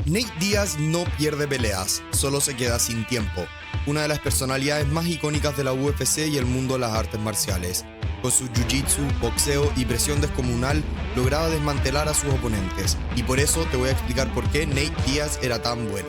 Nate Diaz no pierde peleas, solo se queda sin tiempo. Una de las personalidades más icónicas de la UFC y el mundo de las artes marciales. Con su jiu-jitsu, boxeo y presión descomunal, lograba desmantelar a sus oponentes. Y por eso te voy a explicar por qué Nate Diaz era tan bueno.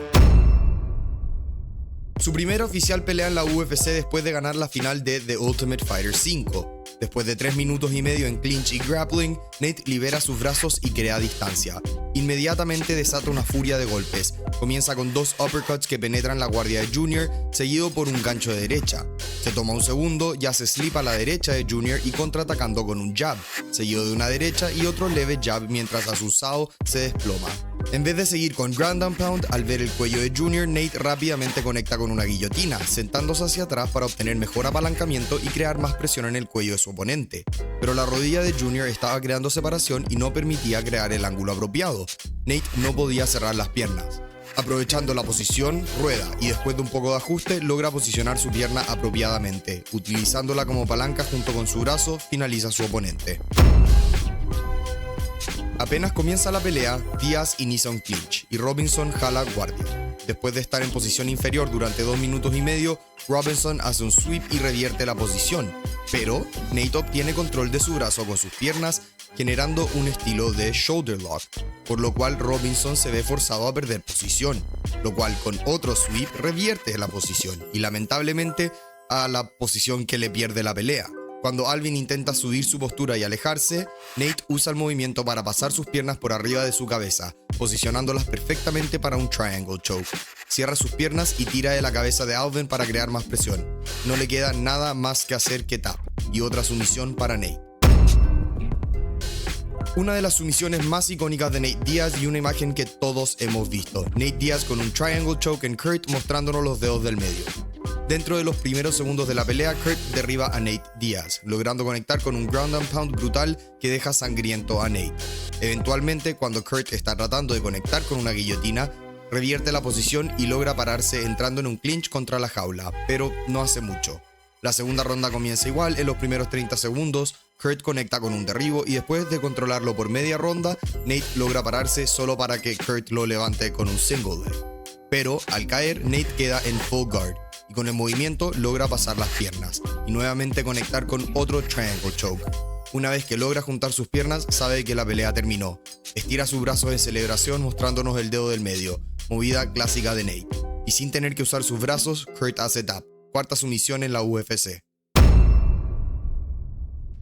Su primera oficial pelea en la UFC después de ganar la final de The Ultimate Fighter 5. Después de 3 minutos y medio en clinch y grappling, Nate libera sus brazos y crea distancia. Inmediatamente desata una furia de golpes. Comienza con 2 uppercuts que penetran la guardia de Junior, seguido por un gancho de derecha. Se toma un segundo y hace slip a la derecha de Junior y contraatacando con un jab, seguido de una derecha y otro leve jab mientras Assunção se desploma. En vez de seguir con ground and pound, al ver el cuello de Junior, Nate rápidamente conecta con una guillotina, sentándose hacia atrás para obtener mejor apalancamiento y crear más presión en el cuello de su oponente. Pero la rodilla de Junior estaba creando separación y no permitía crear el ángulo apropiado. Nate no podía cerrar las piernas. Aprovechando la posición, rueda y después de un poco de ajuste, logra posicionar su pierna apropiadamente. Utilizándola como palanca junto con su brazo, finaliza su oponente. Apenas comienza la pelea, Diaz inicia un clinch y Robinson jala guardia. Después de estar en posición inferior durante 2 minutos y medio, Robinson hace un sweep y revierte la posición, pero Nate obtiene control de su brazo con sus piernas, generando un estilo de shoulder lock, por lo cual Robinson se ve forzado a perder posición, lo cual con otro sweep revierte la posición y lamentablemente a la posición que le pierde la pelea. Cuando Alvin intenta subir su postura y alejarse, Nate usa el movimiento para pasar sus piernas por arriba de su cabeza, posicionándolas perfectamente para un triangle choke. Cierra sus piernas y tira de la cabeza de Alvin para crear más presión. No le queda nada más que hacer que tap, y otra sumisión para Nate. Una de las sumisiones más icónicas de Nate Diaz y una imagen que todos hemos visto. Nate Diaz con un triangle choke en Kurt mostrándonos los dedos del medio. Dentro de los primeros segundos de la pelea, Kurt derriba a Nate Diaz, logrando conectar con un ground and pound brutal que deja sangriento a Nate. Eventualmente, cuando Kurt está tratando de conectar con una guillotina, revierte la posición y logra pararse entrando en un clinch contra la jaula, pero no hace mucho. La segunda ronda comienza igual, en los primeros 30 segundos, Kurt conecta con un derribo y después de controlarlo por media ronda, Nate logra pararse solo para que Kurt lo levante con un single leg. Pero al caer, Nate queda en full guard y con el movimiento logra pasar las piernas y nuevamente conectar con otro triangle choke. Una vez que logra juntar sus piernas, sabe que la pelea terminó. Estira sus brazos en celebración mostrándonos el dedo del medio, movida clásica de Nate. Y sin tener que usar sus brazos, Kurt hace tap, cuarta sumisión en la UFC.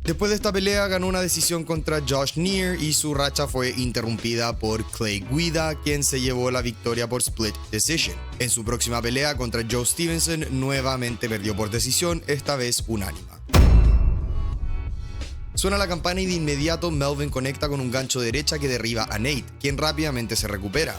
Después de esta pelea ganó una decisión contra Josh Neer y su racha fue interrumpida por Clay Guida, quien se llevó la victoria por split decision. En su próxima pelea contra Joe Stevenson nuevamente perdió por decisión, esta vez unánima. Suena la campana y de inmediato Melvin conecta con un gancho derecha que derriba a Nate, quien rápidamente se recupera.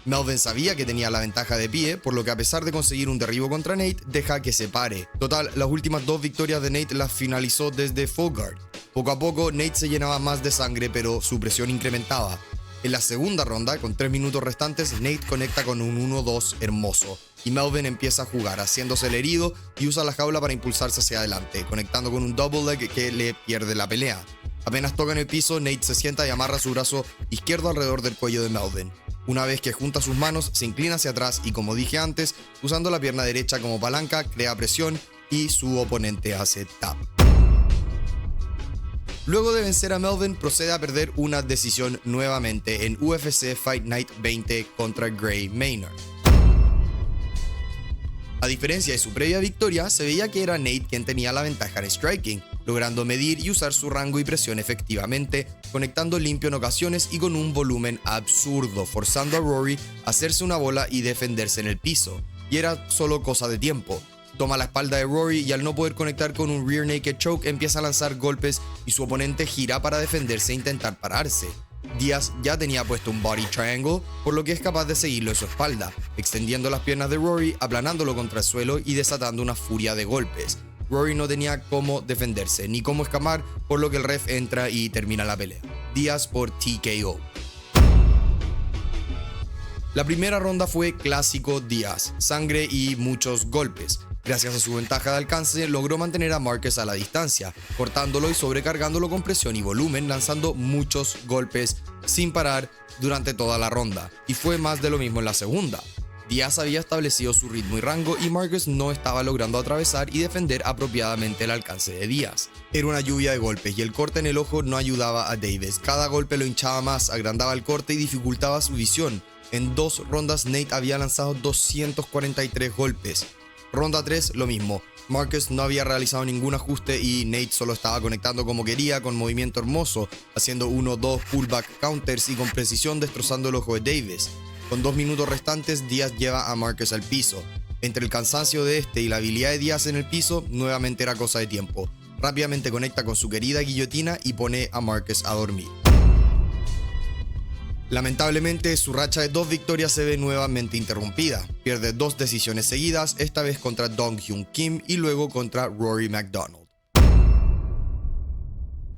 Melvin sabía que tenía la ventaja de pie, por lo que a pesar de conseguir un derribo contra Nate, deja que se pare. Total, las últimas 2 victorias de Nate las finalizó desde full guard. Poco a poco, Nate se llenaba más de sangre, pero su presión incrementaba. En la segunda ronda, con 3 minutos restantes, Nate conecta con un 1-2 hermoso, y Melvin empieza a jugar, haciéndose el herido y usa la jaula para impulsarse hacia adelante, conectando con un double leg que le pierde la pelea. Apenas toca en el piso, Nate se sienta y amarra su brazo izquierdo alrededor del cuello de Melvin. Una vez que junta sus manos, se inclina hacia atrás y, como dije antes, usando la pierna derecha como palanca, crea presión y su oponente hace tap. Luego de vencer a Melvin, procede a perder una decisión nuevamente en UFC Fight Night 20 contra Gray Maynard. A diferencia de su previa victoria, se veía que era Nate quien tenía la ventaja en striking, logrando medir y usar su rango y presión efectivamente, conectando limpio en ocasiones y con un volumen absurdo, forzando a Rory a hacerse una bola y defenderse en el piso. Y era solo cosa de tiempo. Toma la espalda de Rory y al no poder conectar con un rear naked choke empieza a lanzar golpes y su oponente gira para defenderse e intentar pararse. Diaz ya tenía puesto un body triangle, por lo que es capaz de seguirlo en su espalda, extendiendo las piernas de Rory, aplanándolo contra el suelo y desatando una furia de golpes. Rory no tenía cómo defenderse ni cómo escapar, por lo que el ref entra y termina la pelea. Diaz por TKO. La primera ronda fue clásico Diaz, sangre y muchos golpes. Gracias a su ventaja de alcance, logró mantener a Marquez a la distancia, cortándolo y sobrecargándolo con presión y volumen, lanzando muchos golpes sin parar durante toda la ronda, y fue más de lo mismo en la segunda. Diaz había establecido su ritmo y rango y Marquez no estaba logrando atravesar y defender apropiadamente el alcance de Diaz. Era una lluvia de golpes y el corte en el ojo no ayudaba a Davis. Cada golpe lo hinchaba más, agrandaba el corte y dificultaba su visión. En 2 rondas Nate había lanzado 243 golpes. Ronda 3, lo mismo. Marquez no había realizado ningún ajuste y Nate solo estaba conectando como quería, con movimiento hermoso, haciendo 1-2 pullback counters y con precisión destrozando el ojo de Davis. Con 2 minutos restantes, Diaz lleva a Marquez al piso. Entre el cansancio de este y la habilidad de Diaz en el piso, nuevamente era cosa de tiempo. Rápidamente conecta con su querida guillotina y pone a Marquez a dormir. Lamentablemente, su racha de 2 victorias se ve nuevamente interrumpida. Pierde 2 decisiones seguidas, esta vez contra Dong Hyun Kim y luego contra Rory MacDonald.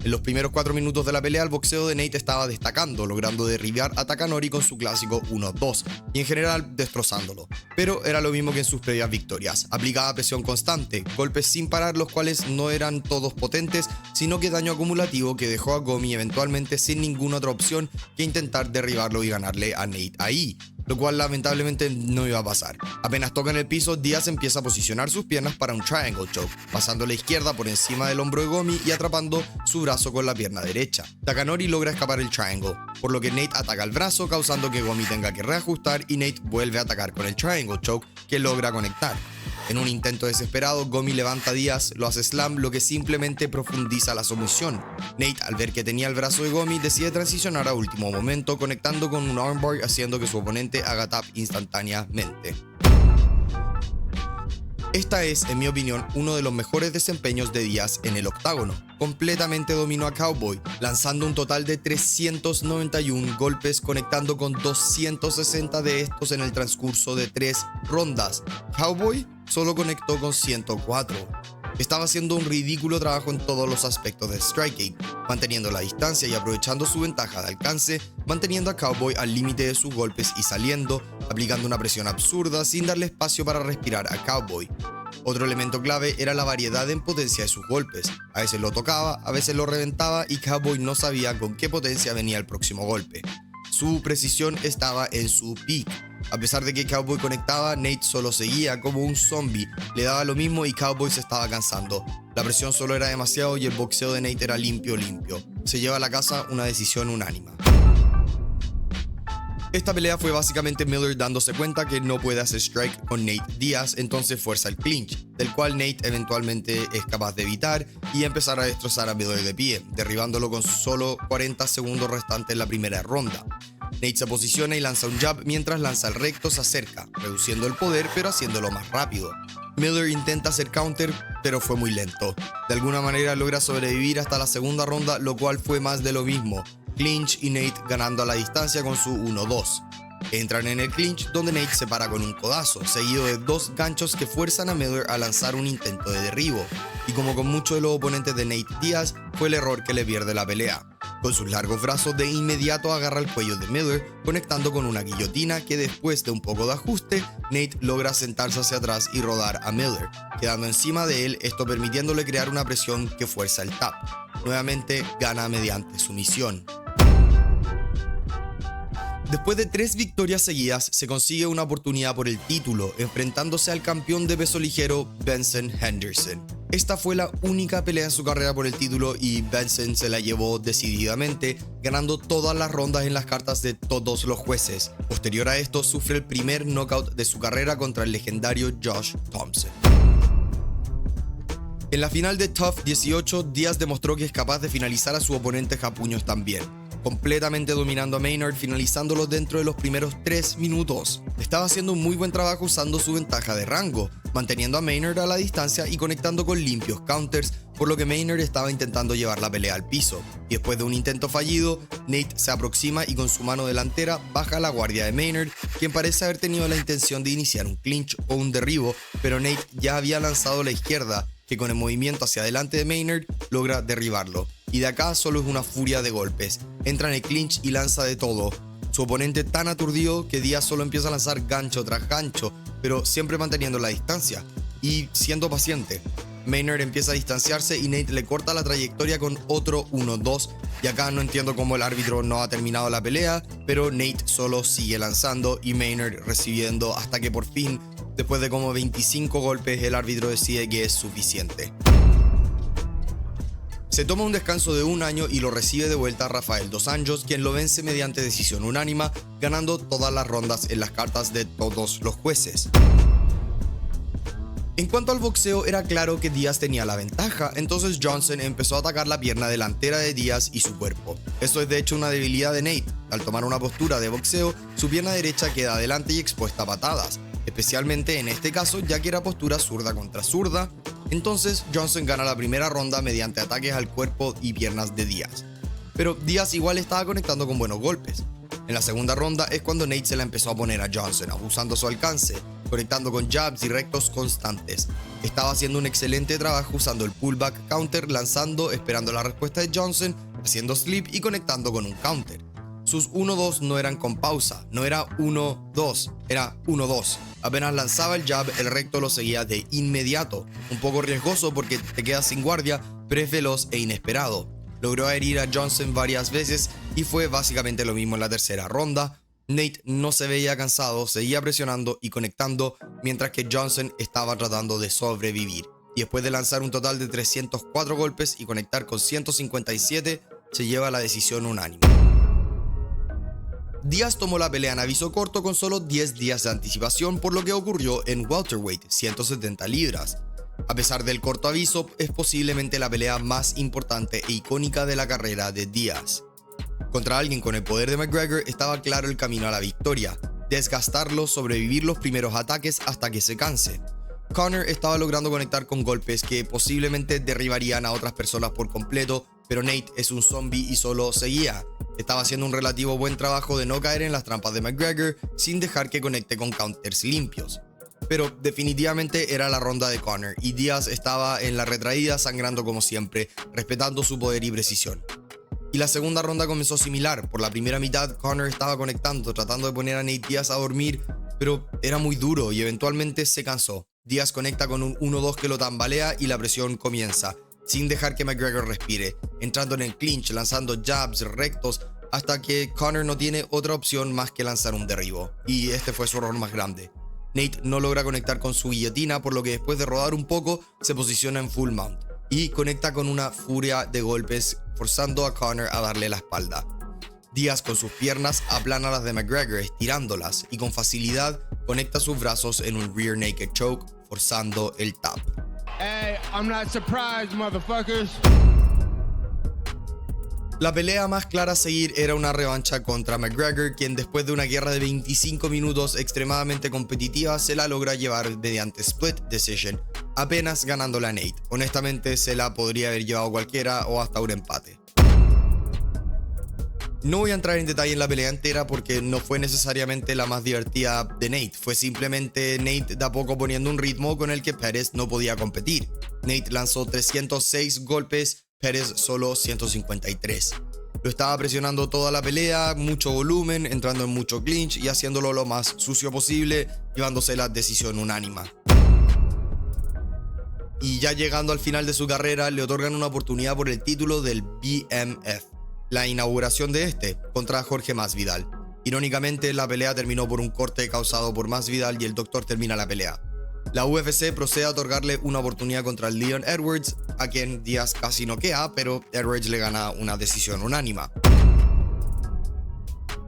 En los primeros 4 minutos de la pelea, el boxeo de Nate estaba destacando, logrando derribar a Takanori con su clásico 1-2 y en general destrozándolo. Pero era lo mismo que en sus previas victorias, aplicaba presión constante, golpes sin parar, los cuales no eran todos potentes, sino que daño acumulativo que dejó a Gomi eventualmente sin ninguna otra opción que intentar derribarlo y ganarle a Nate ahí, lo cual lamentablemente no iba a pasar. Apenas toca en el piso, Diaz empieza a posicionar sus piernas para un triangle choke, pasando la izquierda por encima del hombro de Gomi y atrapando su brazo con la pierna derecha. Takanori logra escapar el triangle, por lo que Nate ataca el brazo, causando que Gomi tenga que reajustar y Nate vuelve a atacar con el triangle choke, que logra conectar. En un intento desesperado, Gomi levanta a Diaz, lo hace slam, lo que simplemente profundiza la sumisión. Nate, al ver que tenía el brazo de Gomi, decide transicionar a último momento, conectando con un armbar, haciendo que su oponente haga tap instantáneamente. Esta es, en mi opinión, uno de los mejores desempeños de Diaz en el octágono. Completamente dominó a Cowboy, lanzando un total de 391 golpes, conectando con 260 de estos en el transcurso de 3 rondas. Cowboy solo conectó con 104. Estaba haciendo un ridículo trabajo en todos los aspectos de striking, manteniendo la distancia y aprovechando su ventaja de alcance, manteniendo a Cowboy al límite de sus golpes y saliendo, aplicando una presión absurda sin darle espacio para respirar a Cowboy. Otro elemento clave era la variedad en potencia de sus golpes. A veces lo tocaba, a veces lo reventaba y Cowboy no sabía con qué potencia venía el próximo golpe. Su precisión estaba en su peak. A pesar de que Cowboy conectaba, Nate solo seguía como un zombie, le daba lo mismo y Cowboy se estaba cansando. La presión solo era demasiado y el boxeo de Nate era limpio. Se lleva a la casa una decisión unánime. Esta pelea fue básicamente Miller dándose cuenta que no puede hacer strike con Nate Diaz, entonces fuerza el clinch, del cual Nate eventualmente es capaz de evitar y empezar a destrozar a Miller de pie, derribándolo con solo 40 segundos restantes en la primera ronda. Nate se posiciona y lanza un jab mientras lanza el recto se acerca, reduciendo el poder pero haciéndolo más rápido. Miller intenta hacer counter, pero fue muy lento. De alguna manera logra sobrevivir hasta la segunda ronda, lo cual fue más de lo mismo. Clinch y Nate ganando a la distancia con su 1-2. Entran en el clinch donde Nate se para con un codazo, seguido de 2 ganchos que fuerzan a Miller a lanzar un intento de derribo. Y como con muchos de los oponentes de Nate Diaz, fue el error que le pierde la pelea. Con sus largos brazos de inmediato agarra el cuello de Miller, conectando con una guillotina que después de un poco de ajuste, Nate logra sentarse hacia atrás y rodar a Miller, quedando encima de él, esto permitiéndole crear una presión que fuerza el tap. Nuevamente gana mediante sumisión. Después de 3 victorias seguidas, se consigue una oportunidad por el título, enfrentándose al campeón de peso ligero Benson Henderson. Esta fue la única pelea en su carrera por el título y Benson se la llevó decididamente, ganando todas las rondas en las cartas de todos los jueces. Posterior a esto, sufre el primer knockout de su carrera contra el legendario Josh Thompson. En la final de TUF 18, Diaz demostró que es capaz de finalizar a su oponente a puños también, completamente dominando a Maynard, finalizándolo dentro de los primeros 3 minutos. Estaba haciendo un muy buen trabajo usando su ventaja de rango, manteniendo a Maynard a la distancia y conectando con limpios counters, por lo que Maynard estaba intentando llevar la pelea al piso. Y después de un intento fallido, Nate se aproxima y con su mano delantera baja la guardia de Maynard, quien parece haber tenido la intención de iniciar un clinch o un derribo, pero Nate ya había lanzado la izquierda, que con el movimiento hacia adelante de Maynard logra derribarlo. Y de acá solo es una furia de golpes. Entra en el clinch y lanza de todo. Su oponente tan aturdido que Diaz solo empieza a lanzar gancho tras gancho, pero siempre manteniendo la distancia. y siendo paciente. Maynard empieza a distanciarse y Nate le corta la trayectoria con otro 1-2, y acá no entiendo cómo el árbitro no ha terminado la pelea, pero Nate solo sigue lanzando y Maynard recibiendo hasta que por fin, después de como 25 golpes, el árbitro decide que es suficiente. Se toma un descanso de 1 año y lo recibe de vuelta Rafael dos Anjos, quien lo vence mediante decisión unánime, ganando todas las rondas en las cartas de todos los jueces. En cuanto al boxeo, era claro que Díaz tenía la ventaja, entonces Johnson empezó a atacar la pierna delantera de Díaz y su cuerpo. Esto es de hecho una debilidad de Nate. Al tomar una postura de boxeo, su pierna derecha queda adelante y expuesta a patadas, especialmente en este caso ya que era postura zurda contra zurda. Entonces Johnson gana la primera ronda mediante ataques al cuerpo y piernas de Díaz. Pero Díaz igual estaba conectando con buenos golpes. En la segunda ronda es cuando Nate se la empezó a poner a Johnson, abusando su alcance, conectando con jabs y rectos constantes. Estaba haciendo un excelente trabajo usando el pullback counter, lanzando, esperando la respuesta de Johnson, haciendo slip y conectando con un counter. Sus 1-2 no eran con pausa, no era 1-2, era 1-2. Apenas lanzaba el jab, el recto lo seguía de inmediato. Un poco riesgoso porque te quedas sin guardia, pero es veloz e inesperado. Logró herir a Johnson varias veces y fue básicamente lo mismo en la tercera ronda. Nate no se veía cansado, seguía presionando y conectando, mientras que Johnson estaba tratando de sobrevivir. Y después de lanzar un total de 304 golpes y conectar con 157, se lleva la decisión unánime. Díaz tomó la pelea en aviso corto con solo 10 días de anticipación por lo que ocurrió en welterweight, 170 libras. A pesar del corto aviso, es posiblemente la pelea más importante e icónica de la carrera de Díaz. Contra alguien con el poder de McGregor estaba claro el camino a la victoria: desgastarlo, sobrevivir los primeros ataques hasta que se canse. Conor estaba logrando conectar con golpes que posiblemente derribarían a otras personas por completo, pero Nate es un zombie y solo seguía. Estaba haciendo un relativo buen trabajo de no caer en las trampas de McGregor sin dejar que conecte con counters limpios. Pero definitivamente era la ronda de Conor y Díaz estaba en la retraída sangrando como siempre, respetando su poder y precisión. Y la segunda ronda comenzó similar. Por la primera mitad Conor estaba conectando, tratando de poner a Nate Díaz a dormir, pero era muy duro y eventualmente se cansó. Díaz conecta con un 1-2 que lo tambalea y la presión comienza, sin dejar que McGregor respire, entrando en el clinch, lanzando jabs rectos, hasta que Conor no tiene otra opción más que lanzar un derribo. Y este fue su error más grande. Nate no logra conectar con su guillotina, por lo que después de rodar un poco, se posiciona en full mount y conecta con una furia de golpes, forzando a Conor a darle la espalda. Díaz con sus piernas aplana las de McGregor, estirándolas, y con facilidad conecta sus brazos en un rear naked choke, forzando el tap. Hey, I'm not surprised, motherfuckers. La pelea más clara a seguir era una revancha contra McGregor, quien después de una guerra de 25 minutos extremadamente competitiva se la logra llevar mediante split decision, apenas ganándola a Nate. Honestamente se la podría haber llevado cualquiera o hasta un empate. No voy a entrar en detalle en la pelea entera porque no fue necesariamente la más divertida de Nate, fue simplemente Nate de a poco poniendo un ritmo con el que Pérez no podía competir. Nate lanzó 306 golpes, Pérez solo 153. Lo estaba presionando toda la pelea, mucho volumen, entrando en mucho clinch y haciéndolo lo más sucio posible, llevándose la decisión unánime. Y ya llegando al final de su carrera, le otorgan una oportunidad por el título del BMF, la inauguración de este, contra Jorge Masvidal. Irónicamente, la pelea terminó por un corte causado por Masvidal y el doctor termina la pelea. La UFC procede a otorgarle una oportunidad contra Leon Edwards, a quien Díaz casi noquea, pero Edwards le gana una decisión unánime.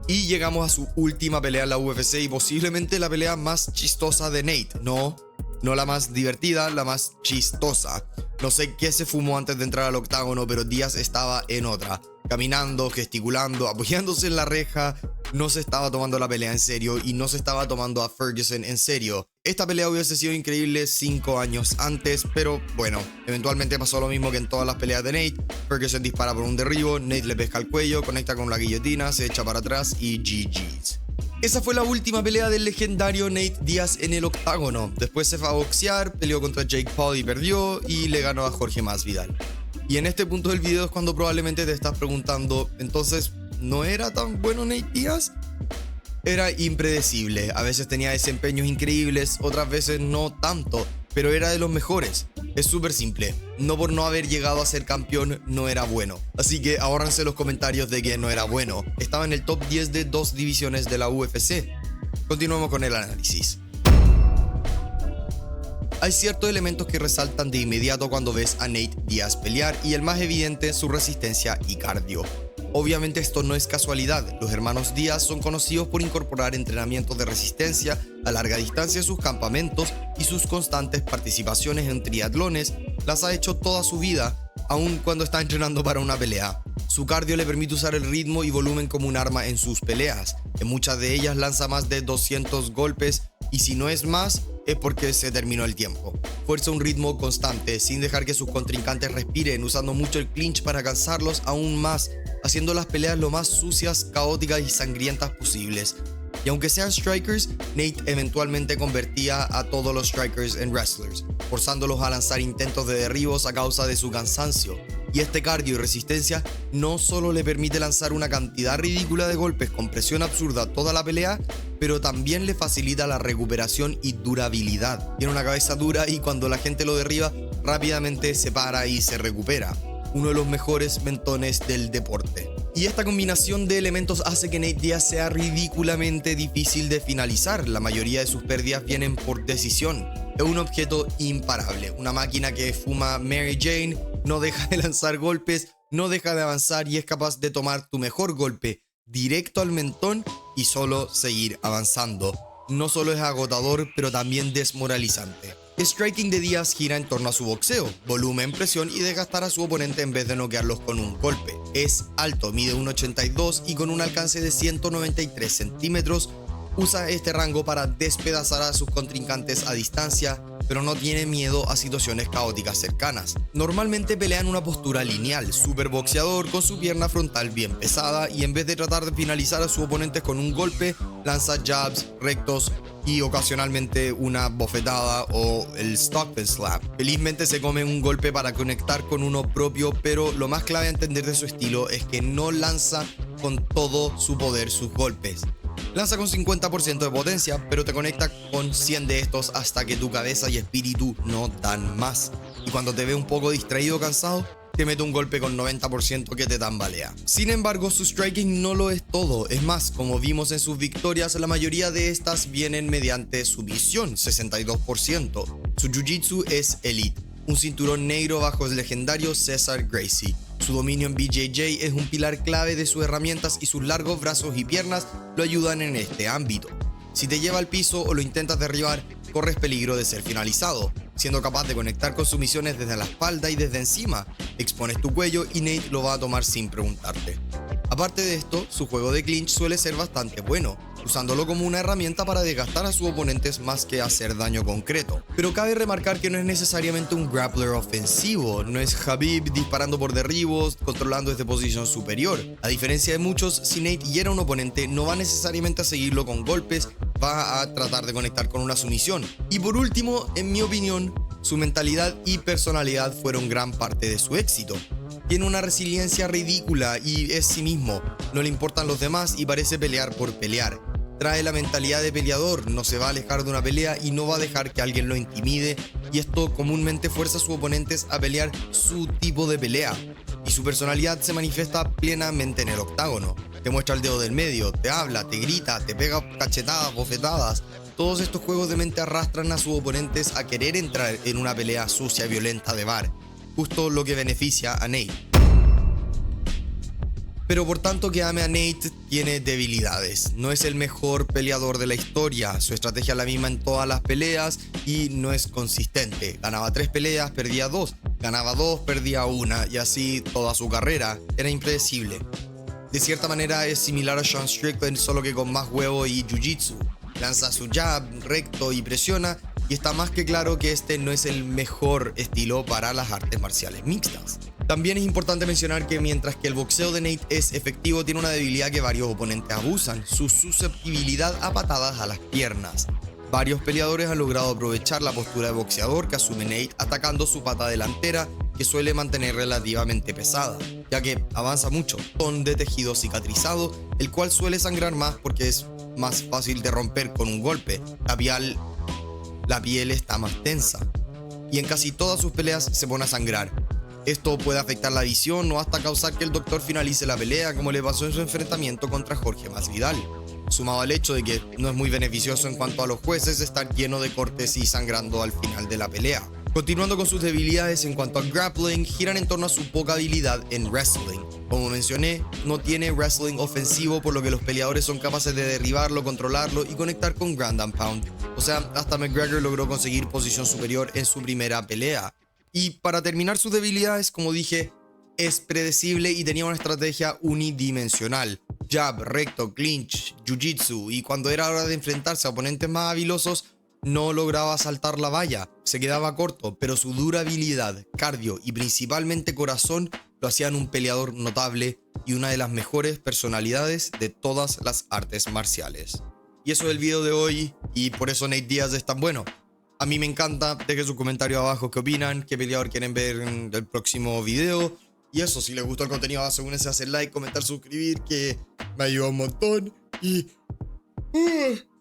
Y llegamos a su última pelea en la UFC y posiblemente la pelea más chistosa de Nate. No la más divertida, la más chistosa. No sé qué se fumó antes de entrar al octágono, pero Díaz estaba en otra. Caminando, gesticulando, apoyándose en la reja. No se estaba tomando la pelea en serio y no se estaba tomando a Ferguson en serio. Esta pelea hubiese sido increíble 5 años antes, pero bueno, eventualmente pasó lo mismo que en todas las peleas de Nate. Ferguson dispara por un derribo, Nate le pesca el cuello, conecta con la guillotina, se echa para atrás y GG's. Esa fue la última pelea del legendario Nate Díaz en el octágono. Después se fue a boxear, peleó contra Jake Paul y perdió, y le ganó a Jorge Masvidal. Y en este punto del video es cuando probablemente te estás preguntando, entonces, ¿no era tan bueno Nate Díaz? Era impredecible, a veces tenía desempeños increíbles, otras veces no tanto, pero era de los mejores. Es súper simple, no por no haber llegado a ser campeón no era bueno. Así que ahórrense los comentarios de que no era bueno. Estaba en el top 10 de 2 divisiones de la UFC. Continuemos con el análisis. Hay ciertos elementos que resaltan de inmediato cuando ves a Nate Diaz pelear, y el más evidente es su resistencia y cardio. Obviamente esto no es casualidad, los hermanos Diaz son conocidos por incorporar entrenamientos de resistencia a larga distancia en sus campamentos, y sus constantes participaciones en triatlones las ha hecho toda su vida, aun cuando está entrenando para una pelea. Su cardio le permite usar el ritmo y volumen como un arma en sus peleas. En muchas de ellas lanza más de 200 golpes, y si no es más, es porque se terminó el tiempo. Fuerza un ritmo constante, sin dejar que sus contrincantes respiren, usando mucho el clinch para cansarlos aún más, haciendo las peleas lo más sucias, caóticas y sangrientas posibles. Y aunque sean strikers, Nate eventualmente convertía a todos los strikers en wrestlers, forzándolos a lanzar intentos de derribos a causa de su cansancio. Y este cardio y resistencia no solo le permite lanzar una cantidad ridícula de golpes con presión absurda toda la pelea, pero también le facilita la recuperación y durabilidad. Tiene una cabeza dura y cuando la gente lo derriba, rápidamente se para y se recupera. Uno de los mejores mentones del deporte. Y esta combinación de elementos hace que Nate Diaz sea ridículamente difícil de finalizar. La mayoría de sus pérdidas vienen por decisión. Es un objeto imparable, una máquina que fuma Mary Jane, no deja de lanzar golpes, no deja de avanzar y es capaz de tomar tu mejor golpe directo al mentón y solo seguir avanzando. No solo es agotador, pero también desmoralizante. El striking de Diaz gira en torno a su boxeo, volumen, presión y desgastar a su oponente en vez de noquearlos con un golpe. Es alto, mide 1,82 y con un alcance de 193 centímetros, usa este rango para despedazar a sus contrincantes a distancia, pero no tiene miedo a situaciones caóticas cercanas. Normalmente pelea en una postura lineal, super boxeador con su pierna frontal bien pesada, y en vez de tratar de finalizar a sus oponentes con un golpe, lanza jabs, rectos y ocasionalmente una bofetada o el Stockton Slap. Felizmente se come un golpe para conectar con uno propio, pero lo más clave a entender de su estilo es que no lanza con todo su poder sus golpes. Lanza con 50% de potencia, pero te conecta con 100 de estos hasta que tu cabeza y espíritu no dan más. Y cuando te ve un poco distraído o cansado, te mete un golpe con 90% que te tambalea. Sin embargo, su striking no lo es todo. Es más, como vimos en sus victorias, la mayoría de estas vienen mediante sumisión, 62%. Su jiu-jitsu es elite, un cinturón negro bajo el legendario Cesar Gracie. Su dominio en BJJ es un pilar clave de sus herramientas y sus largos brazos y piernas lo ayudan en este ámbito. Si te lleva al piso o lo intentas derribar, corres peligro de ser finalizado, siendo capaz de conectar con sumisiones desde la espalda y desde encima. Expones tu cuello y Nate lo va a tomar sin preguntarte. Aparte de esto, su juego de clinch suele ser bastante bueno, usándolo como una herramienta para desgastar a sus oponentes más que hacer daño concreto. Pero cabe remarcar que no es necesariamente un grappler ofensivo, no es Khabib disparando por derribos, controlando desde posición superior. A diferencia de muchos, si Nate hiera a un oponente, no va necesariamente a seguirlo con golpes, va a tratar de conectar con una sumisión. Y por último, en mi opinión, su mentalidad y personalidad fueron gran parte de su éxito. Tiene una resiliencia ridícula y es sí mismo, no le importan los demás y parece pelear por pelear. Trae la mentalidad de peleador, no se va a alejar de una pelea y no va a dejar que alguien lo intimide, y esto comúnmente fuerza a sus oponentes a pelear su tipo de pelea. Y su personalidad se manifiesta plenamente en el octágono. Te muestra el dedo del medio, te habla, te grita, te pega cachetadas, bofetadas. Todos estos juegos de mente arrastran a sus oponentes a querer entrar en una pelea sucia y violenta de bar. Justo lo que beneficia a Nate. Pero por tanto que ame a Nate, tiene debilidades. No es el mejor peleador de la historia, su estrategia es la misma en todas las peleas y no es consistente. Ganaba 3 peleas, perdía 2, ganaba 2, perdía 1 y así toda su carrera. Era impredecible. De cierta manera es similar a Sean Strickland, solo que con más huevo y jiu-jitsu. Lanza su jab recto y presiona, y está más que claro que este no es el mejor estilo para las artes marciales mixtas. También es importante mencionar que mientras que el boxeo de Nate es efectivo, tiene una debilidad que varios oponentes abusan: su susceptibilidad a patadas a las piernas. Varios peleadores han logrado aprovechar la postura de boxeador que asume Nate atacando su pata delantera, que suele mantener relativamente pesada, ya que avanza mucho, ton de tejido cicatrizado, el cual suele sangrar más porque es más fácil de romper con un golpe. La piel está más tensa. y en casi todas sus peleas se pone a sangrar. Esto puede afectar la visión o hasta causar que el doctor finalice la pelea, como le pasó en su enfrentamiento contra Jorge Masvidal, sumado al hecho de que no es muy beneficioso en cuanto a los jueces estar lleno de cortes y sangrando al final de la pelea. Continuando con sus debilidades en cuanto a grappling, giran en torno a su poca habilidad en wrestling. Como mencioné, no tiene wrestling ofensivo, por lo que los peleadores son capaces de derribarlo, controlarlo y conectar con ground and pound. O sea, hasta McGregor logró conseguir posición superior en su primera pelea. Y para terminar sus debilidades, como dije, es predecible y tenía una estrategia unidimensional. Jab, recto, clinch, jiu-jitsu, y cuando era hora de enfrentarse a oponentes más habilosos, no lograba saltar la valla, se quedaba corto, pero su durabilidad, cardio y principalmente corazón lo hacían un peleador notable y una de las mejores personalidades de todas las artes marciales. Y eso es el video de hoy, y por eso Nate Diaz es tan bueno. A mí me encanta, dejen sus comentarios abajo qué opinan, qué peleador quieren ver en el próximo video. Y eso, si les gustó el contenido, asegúrense de hacer like, comentar, suscribir, que me ayuda un montón y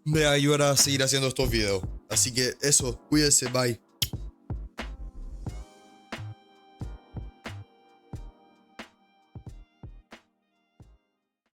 me ayudará a seguir haciendo estos videos. Así que eso, cuídense, bye.